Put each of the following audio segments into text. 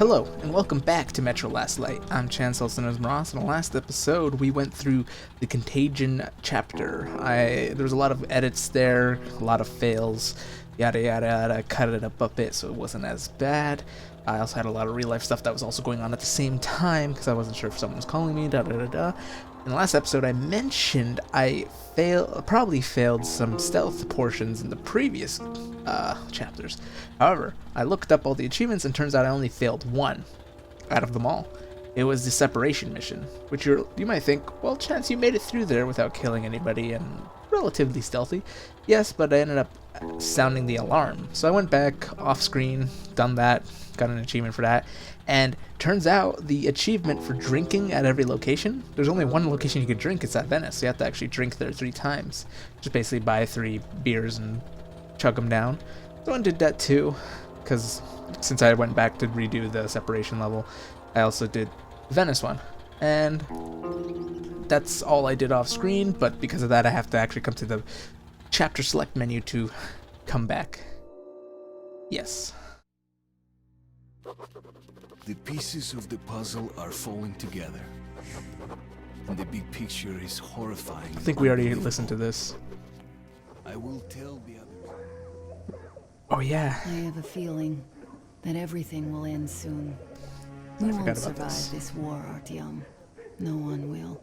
Hello, and welcome back to Metro Last Light. I'm Chancellor Ross. In the last episode, we went through the Contagion chapter. There was a lot of edits there, a lot of fails, yada yada yada. Cut it up a bit so it wasn't as bad. I also had a lot of real life stuff that was also going on at the same time because I wasn't sure if someone was calling me. Da da da da. In the last episode, I mentioned I probably failed some stealth portions in the previous chapters. However, I looked up all the achievements and turns out I only failed one out of them all. It was the separation mission, which you might think, well, Chance, you made it through there without killing anybody and relatively stealthy. Yes, but I ended up sounding the alarm. So I went back off screen, done that, got an achievement for that, and turns out the achievement for drinking at every location, there's only one location you could drink, it's at Venice, so you have to actually drink there 3 times. Just basically buy 3 beers and chug them down. So I did that too, because since I went back to redo the separation level, I also did the Venice one. And that's all I did off screen, but because of that I have to actually come to the chapter select menu to come back. Yes. The pieces of the puzzle are falling together, and the big picture is horrifying. I think we already listened to this. I will tell the others. Oh yeah. I have a feeling that everything will end soon. We won't survive this war, Artyom. No one will.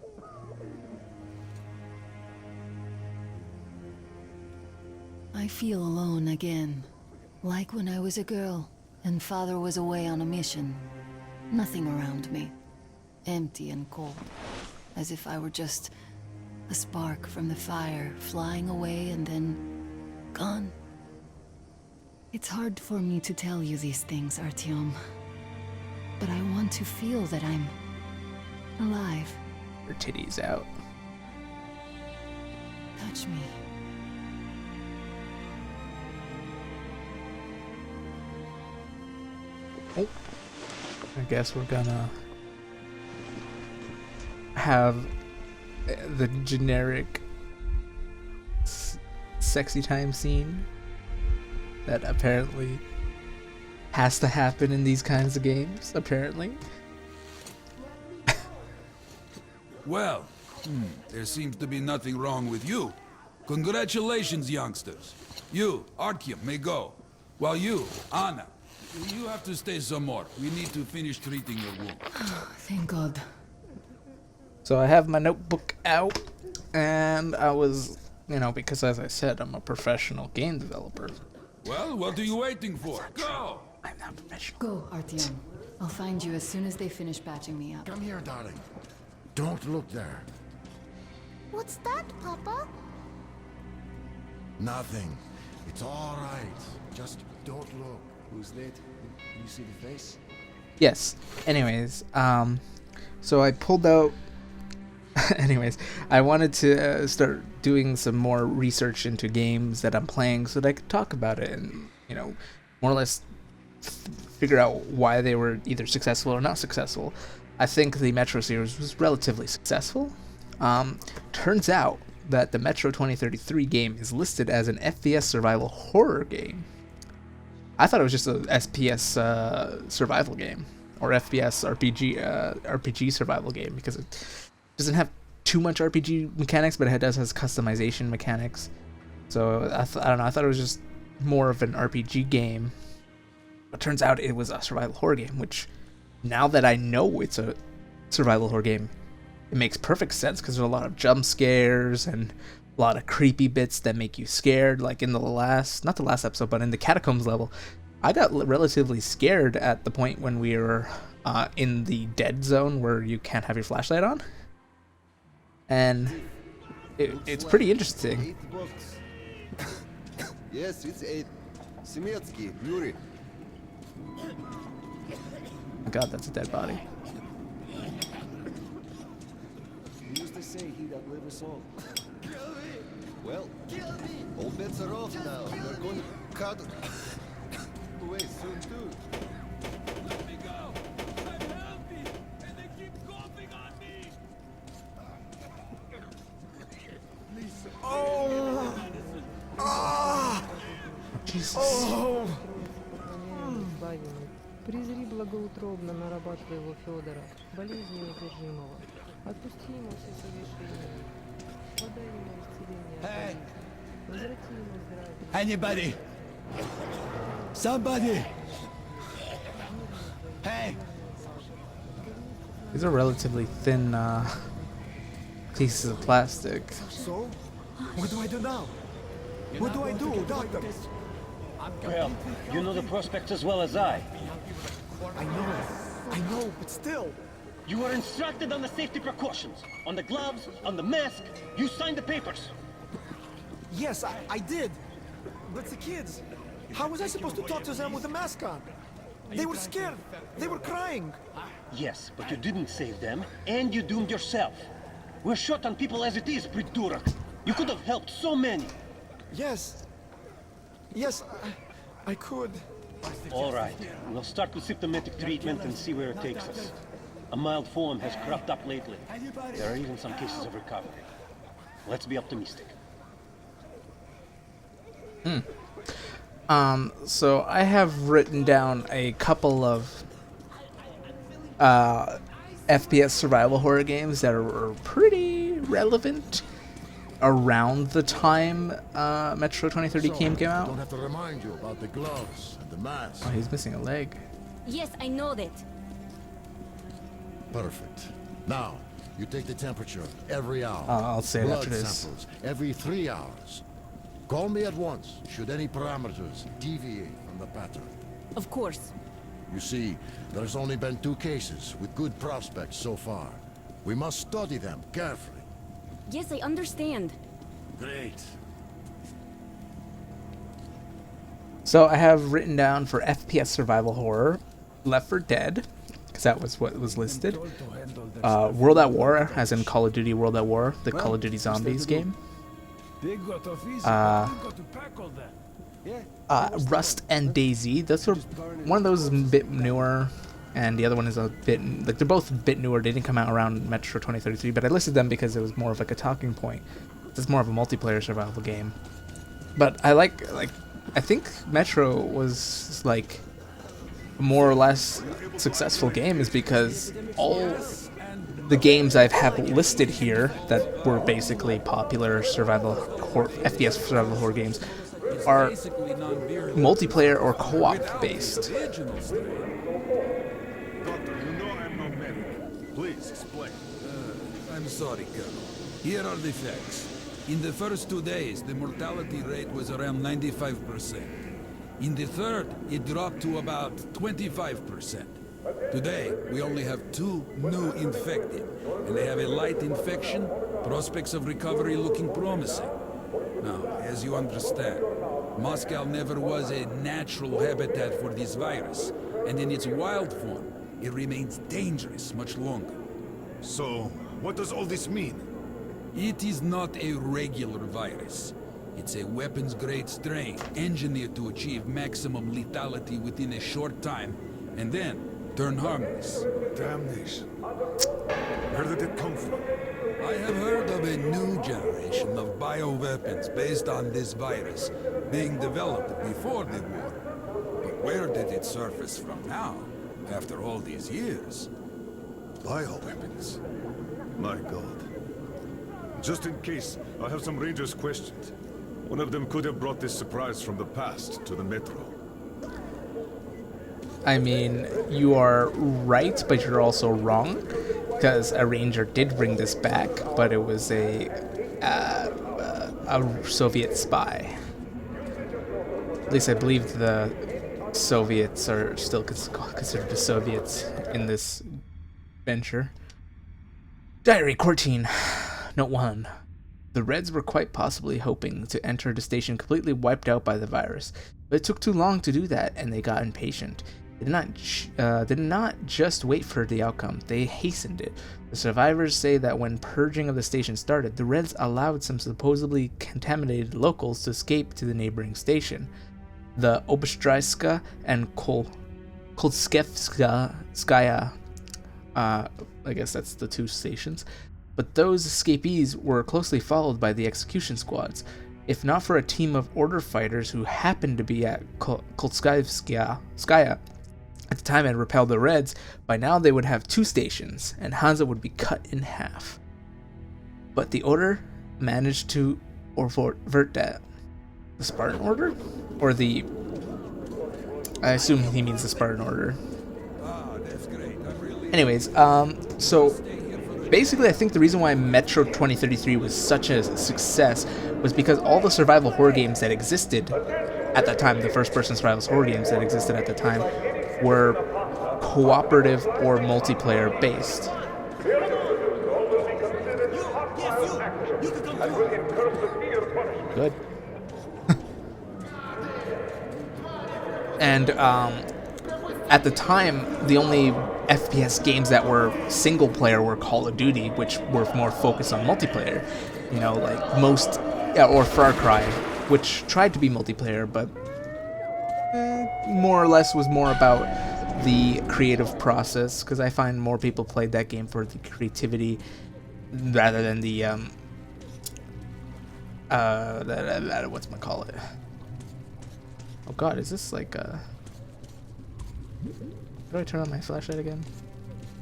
I feel alone again, like when I was a girl and father was away on a mission. Nothing around me. Empty and cold. As if I were just a spark from the fire, flying away and then gone. It's hard for me to tell you these things, Artyom. But I want to feel that I'm alive. Her titties out. Touch me. Oh. I guess we're gonna have the generic sexy time scene that apparently has to happen in these kinds of games, apparently. Well, there seems to be nothing wrong with you. Congratulations, youngsters. You, Artyom, may go. While you, Anna, you have to stay some more. We need to finish treating your wound. Thank God. So I have my notebook out, and I was, because as I said, I'm a professional game developer. Well, what are you waiting for? Go! I'm not professional. Go, Artyom. I'll find you as soon as they finish patching me up. Come here, darling. Don't look there. What's that, Papa? Nothing. It's all right. Just don't look. Who's that? You see the face? Yes. Anyways, so I pulled out. Anyways, I wanted to start doing some more research into games that I'm playing so that I could talk about it and, more or less figure out why they were either successful or not successful. I think the Metro series was relatively successful. Turns out that the Metro 2033 game is listed as an FPS survival horror game. I thought it was just a SPS survival game or FPS RPG survival game because it doesn't have too much RPG mechanics, but it has customization mechanics. So I don't know. I thought it was just more of an RPG game. But turns out it was a survival horror game, which now that I know it's a survival horror game, it makes perfect sense because there's a lot of jump scares and a lot of creepy bits that make you scared, like in not the last episode, but in the catacombs level. I got relatively scared at the point when we were in the dead zone where you can't have your flashlight on. And it's pretty interesting. 8 bucks. Yes, it's 8. Semetsky, Yuri. Oh God, that's a dead body. He used to say he that live us all. Well, all bets are off now. We're going to cut away soon too. Let me go! I'm healthy, and they keep coughing on me! Oh! Ah! Jesus. Oh! благоутробно нарабатывая его Федора, болезни неудержимого. Отпусти ему все совершения. Подай ему исцеление от болезни. Возврати ему здравие. Anybody? Somebody! Hey! These are relatively thin pieces of plastic. So? What do I do now? What do I do, Doctor? Well, you know the prospects as well as I. I know, but still. You were instructed on the safety precautions. On the gloves, on the mask. You signed the papers. Yes, I did. But the kids, how was I supposed to talk to them with a mask on? They were scared. They were crying. Yes, but you didn't save them, and you doomed yourself. We're short on people as it is, Pritura. You could have helped so many. Yes. Yes, I could. All right, we'll start with symptomatic treatment and see where it takes us. A mild form has cropped up lately. There are even some cases of recovery. Let's be optimistic. So I have written down a couple of FPS survival horror games that are pretty relevant around the time Metro 2030 came Don't out. have to remind you about the gloves and the mask. Oh, he's missing a leg. Yes, I know that. Perfect. Now, you take the temperature every hour. I'll say it Blood after this. samples every 3 hours. Call me at once should any parameters deviate from the pattern. Of course. You see, there's only been 2 cases with good prospects so far. We must study them carefully. Yes, I understand. Great. So I have written down for FPS survival horror, Left 4 Dead, because that was what was listed. World at War, as in Call of Duty World at War, the Call of Duty Zombies game. Rust and Daisy. Those are one of those is a bit newer, and the other one is a bit like they're both a bit newer. They didn't come out around Metro 2033, but I listed them because it was more of like a talking point. It's more of a multiplayer survival game. But I I think Metro was like a more or less successful game is because all the games I have listed here that were basically popular FPS survival horror games are multiplayer or co-op based. Doctor, you know I'm no medic. Please explain. I'm sorry, Colonel. Here are the facts. In the first 2 days, the mortality rate was around 95%. In the third, it dropped to about 25%. Today, we only have 2 new infected, and they have a light infection, prospects of recovery looking promising. Now, as you understand, Moscow never was a natural habitat for this virus, and in its wild form, it remains dangerous much longer. So, what does all this mean? It is not a regular virus. It's a weapons-grade strain, engineered to achieve maximum lethality within a short time, and then turn harmless. Damnation. Where did it come from? I have heard of a new generation of bioweapons based on this virus being developed before the war. But where did it surface from now, after all these years? Bioweapons. My God. Just in case, I have some Rangers' questions. One of them could have brought this surprise from the past to the Metro. I mean, you are right, but you're also wrong, because a Ranger did bring this back, but it was a Soviet spy. At least I believe the Soviets are still considered the Soviets in this venture. Diary 14, Note 1. The Reds were quite possibly hoping to enter the station completely wiped out by the virus, but it took too long to do that, and they got impatient. They did not just wait for the outcome, they hastened it. The survivors say that when purging of the station started, the Reds allowed some supposedly contaminated locals to escape to the neighboring station. The Obstrayska and Kolskevskaya, I guess that's the 2 stations, but those escapees were closely followed by the execution squads. If not for a team of order fighters who happened to be at Kolskaya, At the time, it repelled the Reds. By now, they would have 2 stations, and Hansa would be cut in half. But the Order managed to avert that. The Spartan Order? Or the... I assume he means the Spartan Order. Anyways, so basically I think the reason why Metro 2033 was such a success was because all the survival horror games that existed at that time, the first-person survival horror games that existed at the time, were cooperative or multiplayer based. Good. And at the time, the only FPS games that were single player were Call of Duty, which were more focused on multiplayer. You know, like most, or Far Cry, which tried to be multiplayer, but more or less was more about the creative process, because I find more people played that game for the creativity rather than the whatchamacallit. Oh god, is this like how do I turn on my flashlight again?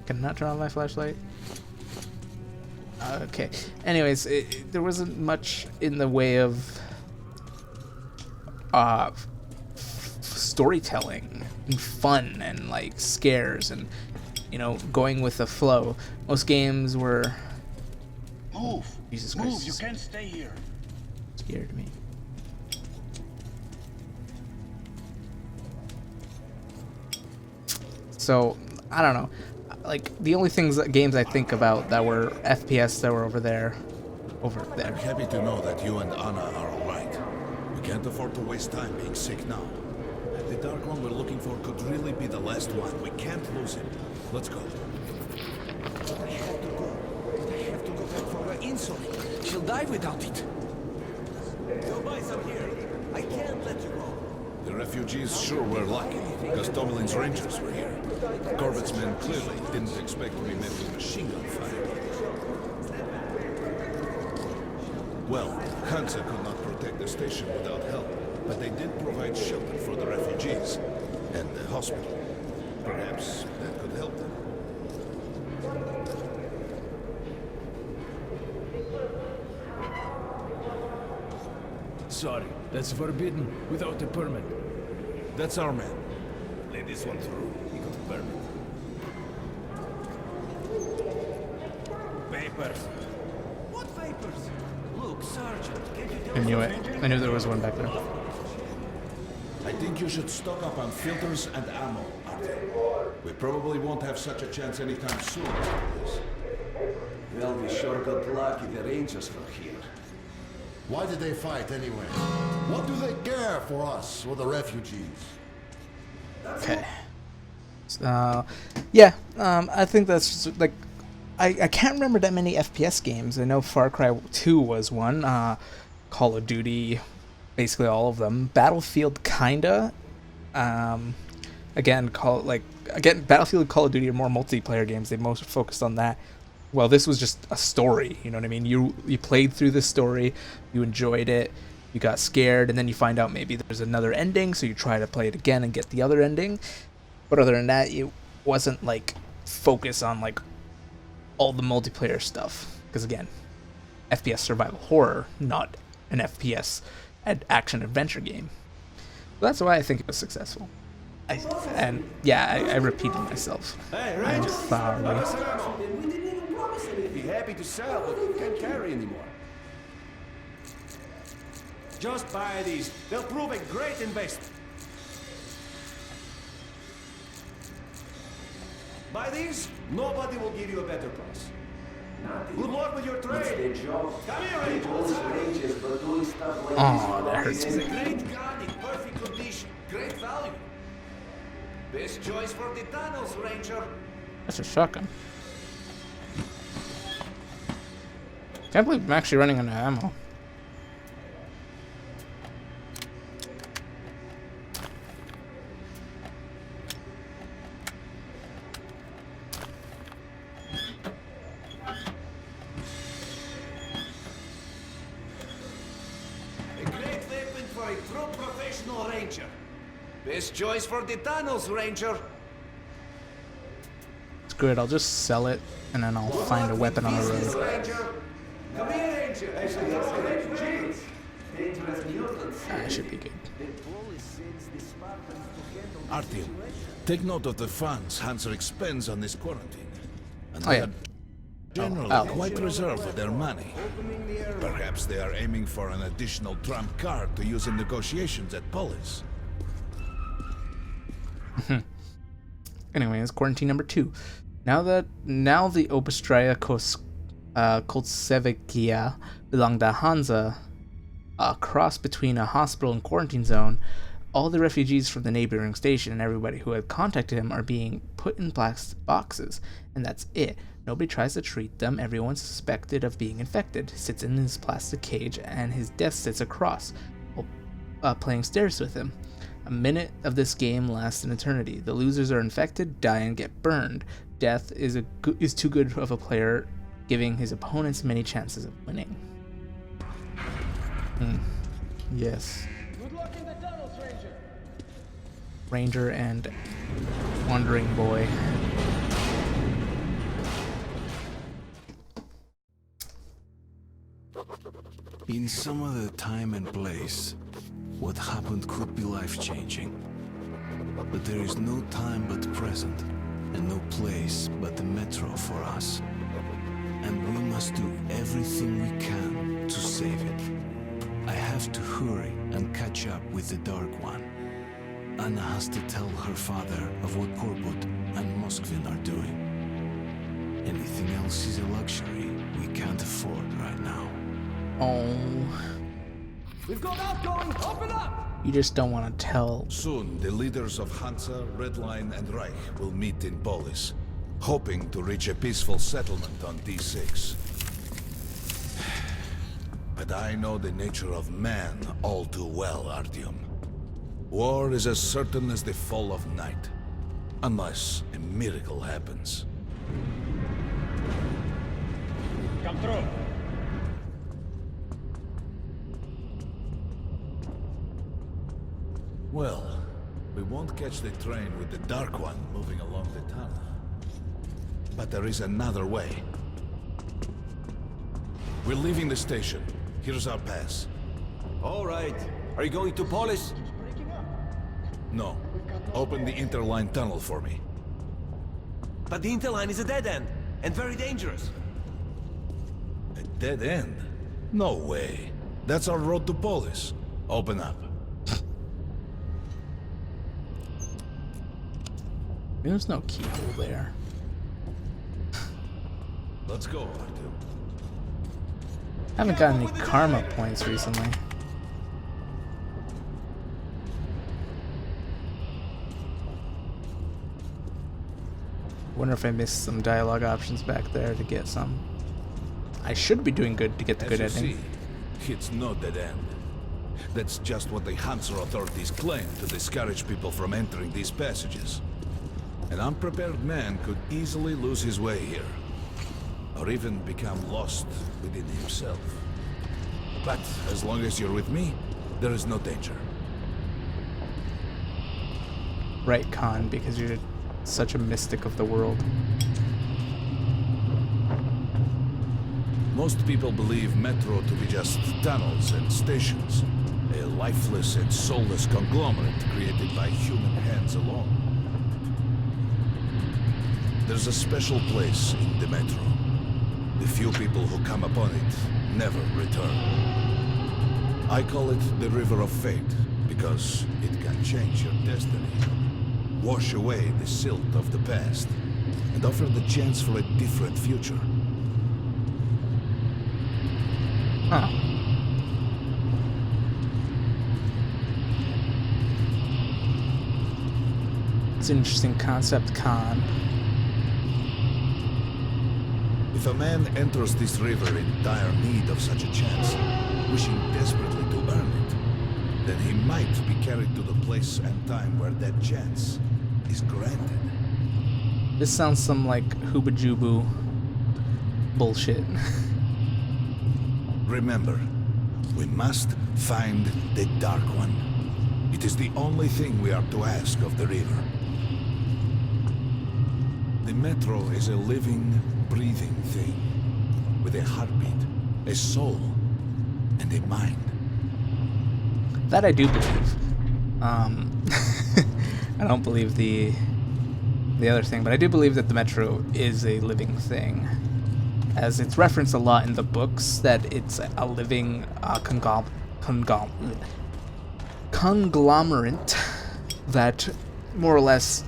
Can I not turn on my flashlight? Okay. Anyways, there wasn't much in the way of storytelling and fun and like scares and, you know, going with the flow. Most games were... Move! Jesus Move! Christ. You can't stay here! Scared me. So, I don't know. Like, the only games I think about that were FPS that were over there. I'm happy to know that you and Anna are alright. We can't afford to waste time being sick now. The Dark One we're looking for could really be the last one. We can't lose him. Let's go. I have to go back for her insulin. She'll die without it. Go buy some here. I can't let you go. The refugees sure were lucky, because Tomlin's Rangers were here. Corbett's men clearly didn't expect to be met with machine gun fire. Well, Hansa could not protect the station without help, but they did provide shelter for the refugees and the hospital. Perhaps that could help them. Sorry, that's forbidden without a permit. That's our man. Let this one through. He got a permit. Papers. What papers? Look, Sergeant, can you tell I knew it. I knew there was one back there. I think you should stock up on filters and ammo, Artyom. We probably won't have such a chance anytime soon after this. Well, we sure got lucky the Rangers were here. Why did they fight anyway? What do they care for us or the refugees? Okay. So, yeah, I think that's just, like, I can't remember that many FPS games. I know Far Cry 2 was one. Call of Duty, basically all of them. Battlefield, kinda. Again, Battlefield and Call of Duty are more multiplayer games. They most focused on that. Well, this was just a story, you know what I mean? You played through the story, you enjoyed it, you got scared, and then you find out maybe there's another ending, so you try to play it again and get the other ending. But other than that, it wasn't like focus on like all the multiplayer stuff. Because again, FPS survival horror, not an FPS action adventure game. So that's why I think it was successful. I repeated myself. Hey, I'm Rangers! sorry. We didn't even promise anything. Be happy to sell, but we can't carry anymore. Just buy these. They'll prove a great investment. Buy these, nobody will give you a better price. Good luck with your trade. Come here, Rangers. Oh, that hurts It's me. a great gun in perfect condition. Great value. Best choice for the tunnels, Ranger. That's a shotgun. Can't believe I'm actually running out of ammo. A great weapon for a true professional ranger. Best choice for the tunnels, Ranger. screw it, I'll just sell it, and then I'll find a weapon on the road. That should be good. Artyom, take note of the funds Hanser expends on this quarantine. And Oh, yeah. they are generally quite reserved with their money. Perhaps they are aiming for an additional trump card to use in negotiations at Polis. Anyways, quarantine number 2. Now the Obestraya Koltsevikia belong to Hansa, a cross between a hospital and quarantine zone. All the refugees from the neighboring station and everybody who had contacted him are being put in black boxes, and that's it. Nobody tries to treat them. Everyone's suspected of being infected, sits in his plastic cage, and his death sits across, while playing stairs with him. A minute of this game lasts an eternity. The losers are infected, die, and get burned. Death is too good of a player, giving his opponents many chances of winning. Yes. Good luck in the tunnels, Ranger. Ranger and Wandering Boy. In some other time and place, what happened could be life-changing. But there is no time but present, and no place but the metro for us. And we must do everything we can to save it. I have to hurry and catch up with the Dark One. Anna has to tell her father of what Korbut and Moskvin are doing. Anything else is a luxury we can't afford right now. Oh. We've got outgoing! Open up! You just don't want to tell. Soon, the leaders of Hansa, Redline, and Reich will meet in Polis, hoping to reach a peaceful settlement on D6. But I know the nature of man all too well, Artyom. War is as certain as the fall of night, unless a miracle happens. Come through. Well, we won't catch the train with the Dark One moving along the tunnel. But there is another way. We're leaving the station. Here's our pass. All right. Are you going to Polis? No. Open the interline tunnel for me. But the interline is a dead end, and very dangerous. A dead end? No way. That's our road to Polis. Open up. There's no keyhole there. Let's go, Artyom. Haven't gotten any karma points recently. Wonder if I missed some dialogue options back there to get some. I should be doing good to get the good ending. See, it's no dead end. That's just what the Hansa authorities claim to discourage people from entering these passages. An unprepared man could easily lose his way here, or even become lost within himself. But as long as you're with me, there is no danger. Right, Khan, because you're such a mystic of the world. Most people believe Metro to be just tunnels and stations, a lifeless and soulless conglomerate created by human hands alone. There's a special place in the Metro. The few people who come upon it never return. I call it the River of Fate, because it can change your destiny, wash away the silt of the past, and offer the chance for a different future. Huh. It's an interesting concept, Khan. If a man enters this river in dire need of such a chance, wishing desperately to earn it, then he might be carried to the place and time where that chance is granted. This sounds some like Hooba Jubu bullshit. Remember, we must find the Dark One. It is the only thing we are to ask of the river. The metro is a living, breathing thing with a heartbeat, a soul, and a mind. That I do believe. I don't believe the other thing, but I do believe that the metro is a living thing, as it's referenced a lot in the books that it's a living conglomerate that more or less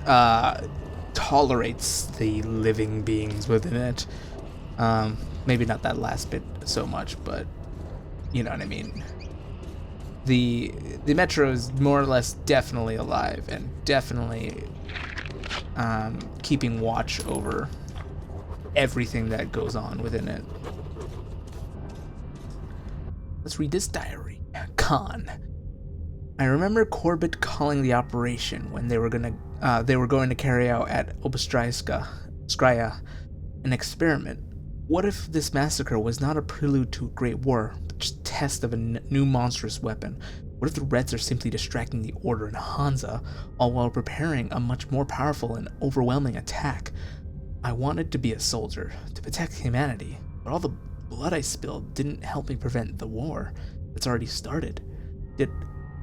tolerates the living beings within it. Maybe not that last bit so much, but you know what I mean. The metro is more or less definitely alive and definitely keeping watch over everything that goes on within it. Let's read this diary. Khan. I remember Corbett calling the operation when they were going to carry out at Obstraya an experiment. What if this massacre was not a prelude to a great war, but just a test of a new monstrous weapon? What if the Reds are simply distracting the Order and Hansa, all while preparing a much more powerful and overwhelming attack? I wanted to be a soldier, to protect humanity, but all the blood I spilled didn't help me prevent the war that's already started.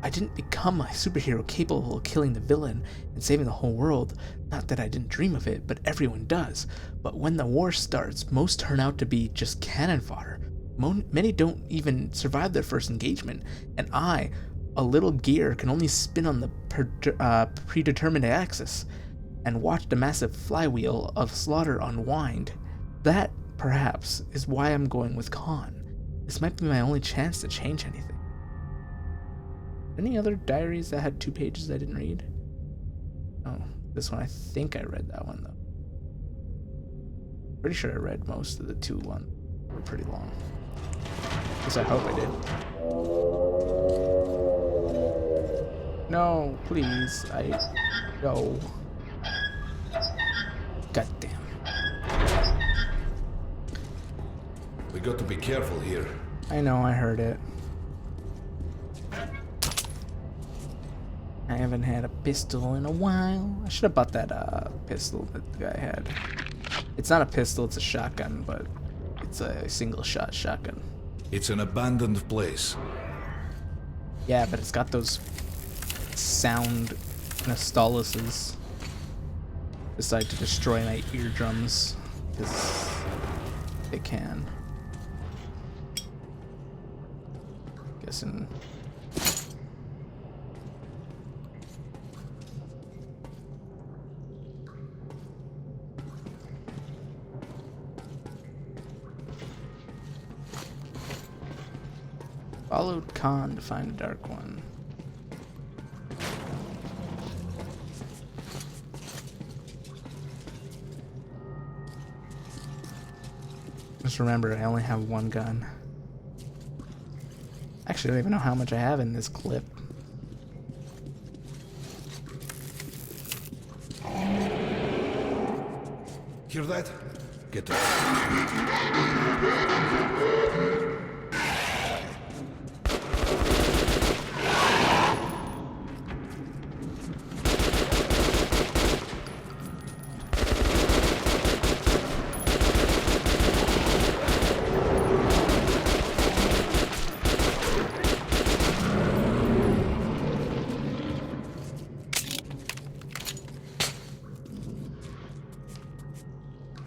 I didn't become a superhero capable of killing the villain and saving the whole world. Not that I didn't dream of it, but everyone does. But when the war starts, most turn out to be just cannon fodder. Many don't even survive their first engagement, and I, a little gear, can only spin on the predetermined axis and watch the massive flywheel of slaughter unwind. That, perhaps, is why I'm going with Khan. This might be my only chance to change anything. Any other diaries that had 2 pages I didn't read? Oh, this one, I think I read that one, though. Pretty sure I read most of the 2 ones. They're pretty long. At least I hope I did. No, please. No. God damn. We got to be careful here. I know, I heard it. I haven't had a pistol in a while. I should have bought that pistol that the guy had. It's not a pistol, it's a shotgun, but it's a single shot shotgun. It's an abandoned place. Yeah, but it's got those sound nostoluses. Decide to destroy my eardrums because they can. Guessing. Followed Khan to find a dark one. Just remember, I only have 1 gun. Actually, I don't even know how much I have in this clip. Hear that? Get to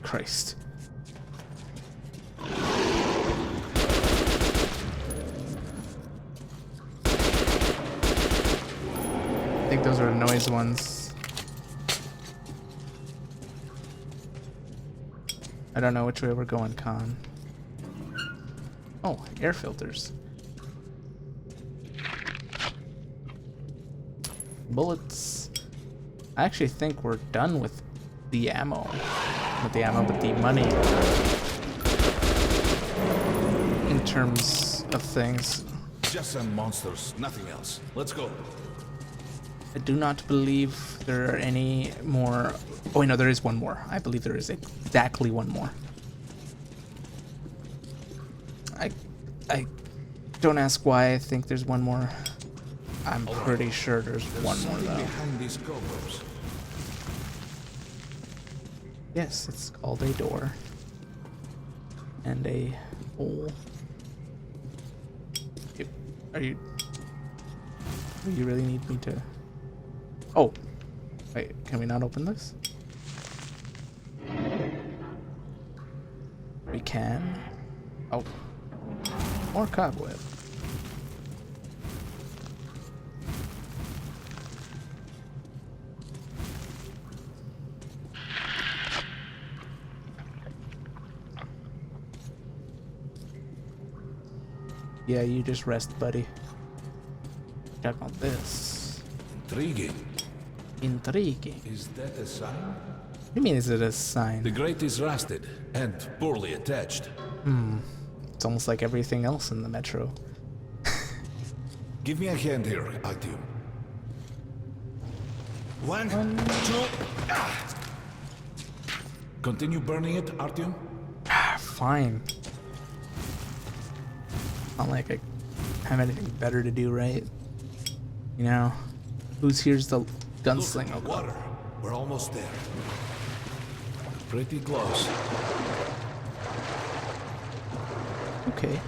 Christ. I think those are noise ones. I don't know which way we're going, Khan. Oh, air filters. Bullets. I actually think we're done with the ammo. Not the ammo, but the money. In terms of things. just some monsters, nothing else. Let's go. I do not believe there are any more. Oh, wait, no, there is one more. I believe there is exactly one more. I don't ask why I think there's one more. I'm pretty sure there's one more, though. Behind these cobwebs. Yes, it's called a door. And a hole. Are you... Do you really need me to... Oh! Wait, can we not open this? We can. Oh. More cobweb. Yeah, you just rest, buddy. Check on this. Intriguing. Intriguing. Is that a sign? What do you mean, is it a sign? The grate is rusted and poorly attached. It's almost like everything else in the metro. Give me a hand here, Artyom. One, two. Continue burning it, Artyom. Fine. Not like I have anything better to do, right? You know, who's here's the gunslinger? Look, water. We're almost there. Pretty close. Okay.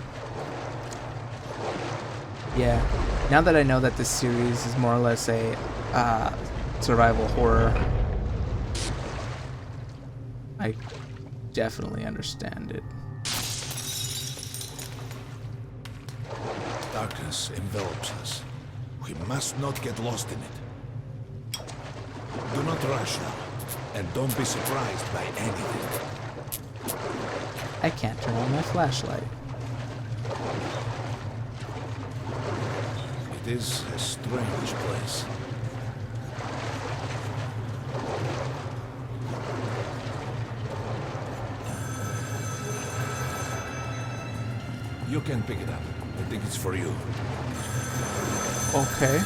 Yeah. Now that I know that this series is more or less a survival horror, I definitely understand it. Darkness envelops us. We must not get lost in it. Do not rush now, and don't be surprised by anything. I can't turn on my flashlight. It is a strange place. You can pick it up. I think it's for you. Okay.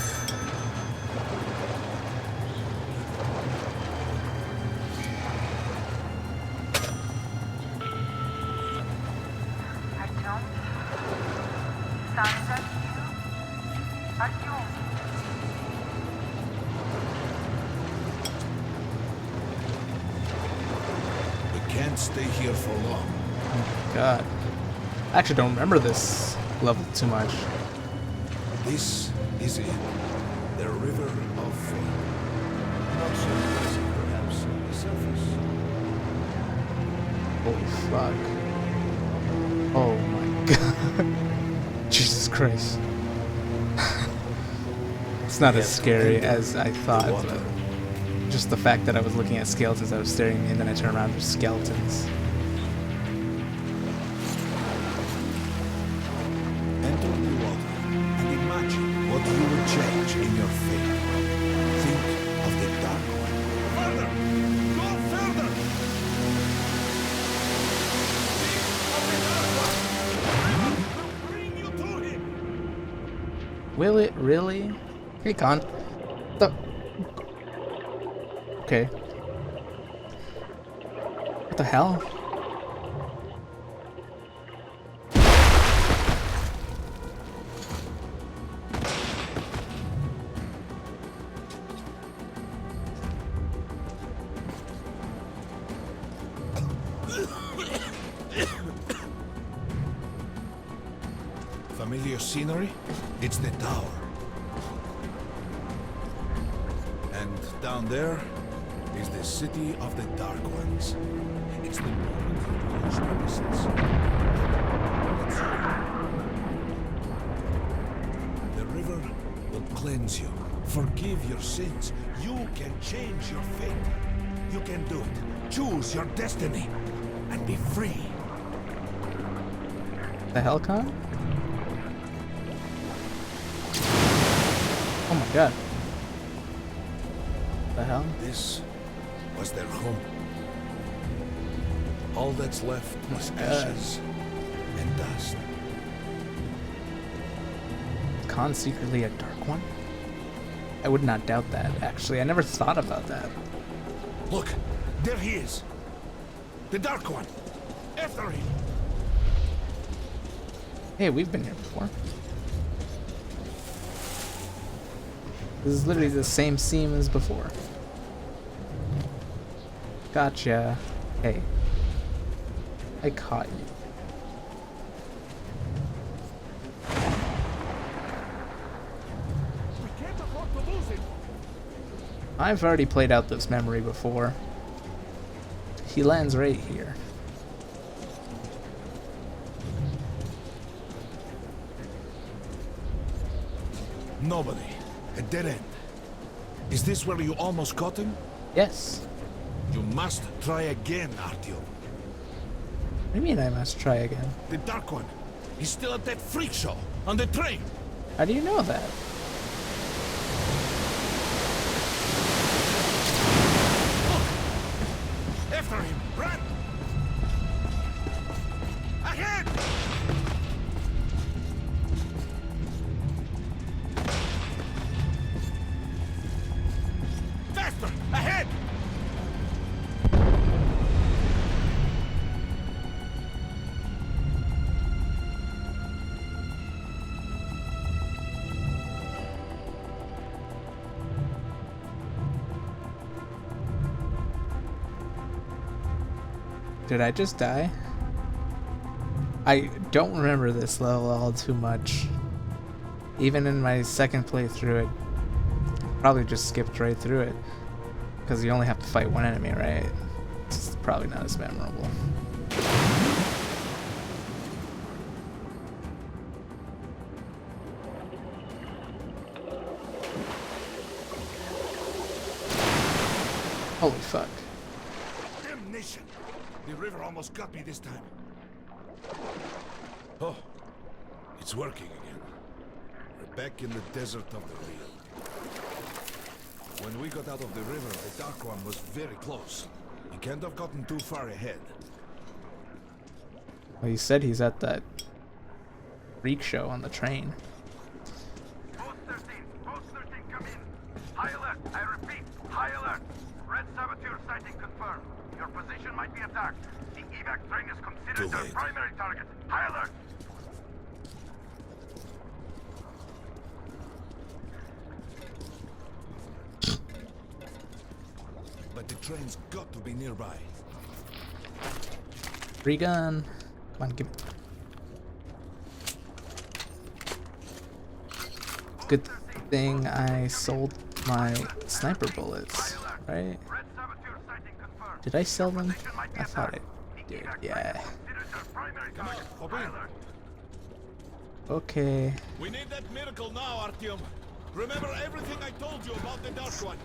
We can't stay here for long. Oh my god. I actually don't remember this level too much. This is it. The river of fate. Not so pleasant, perhaps, on the surface. Holy fuck. Oh my god. Jesus Christ. It's not as scary as I thought, but just the fact that I was looking at skeletons that were staring at me and then I turn around, there's skeletons. Enter the water and imagine what you would change in your fate. Think of the Dark One. Further! Go further! Think of the Dark One! Bring you to him! Will it really? Hey, Con. The... Okay. What the hell? Familiar scenery? It's the tower. And down there is the city of the Dark Ones. It's the moment you reach the distance. The river will cleanse you, forgive your sins. You can change your fate. You can do it. Choose your destiny and be free. The hell, Con? Oh my god. The hell? This was their home. All that's left was God. ashes and dust. Khan secretly a dark one? I would not doubt that, actually. I never thought about that. Look, there he is. The Dark One. After him. Hey, we've been here before. This is literally the same scene as before. Gotcha. Hey. I caught you. I've already played out this memory before. He lands right here. Nobody. A dead end. Is this where you almost caught him? Yes. You must try again, Artyom. What do you mean I must try again? The Dark One. He's still at that freak show on the train. How do you know that? After him! Run! Ahead! Faster! Ahead! Did I just die? I don't remember this level all too much. Even in my second playthrough, I probably just skipped right through it. Because you only have to fight one enemy, right? It's probably not as memorable. Holy fuck. Damnation! The river almost got me this time. Oh, it's working again. We're back in the desert of the real. When we got out of the river, the Dark One was very close. He can't have gotten too far ahead. Well, he said he's at that freak show on the train. Post 13, come in. High alert, I repeat, high alert. Red saboteur sighting confirmed. Your position might be attacked. The evac train is considered their primary target. High alert. But the train's got to be nearby. Free gun. Come on, give me. Good thing I sold my sniper bullets, right? Did I sell them? I thought I did, yeah. Come on, hop in. Okay. We need that miracle now, Artyom. Remember everything I told you about the Dark One.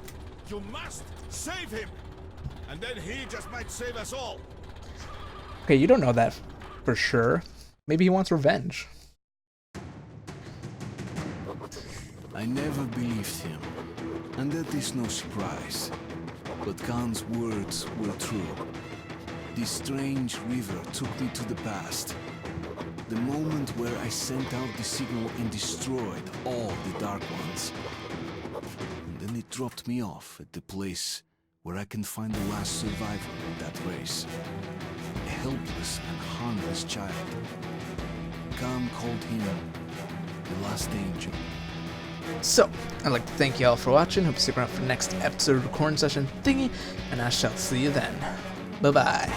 You must save him. And then he just might save us all. Okay, you don't know that for sure. Maybe he wants revenge. I never believed him, and that is no surprise. But Khan's words were true. This strange river took me to the past. The moment where I sent out the signal and destroyed all the Dark Ones. And then it dropped me off at the place where I can find the last survivor of that race. A helpless and harmless child. Khan called him the last angel. So, I'd like to thank you all for watching. Hope you stick around for the next episode of the recording session thingy, and I shall see you then. Bye-bye.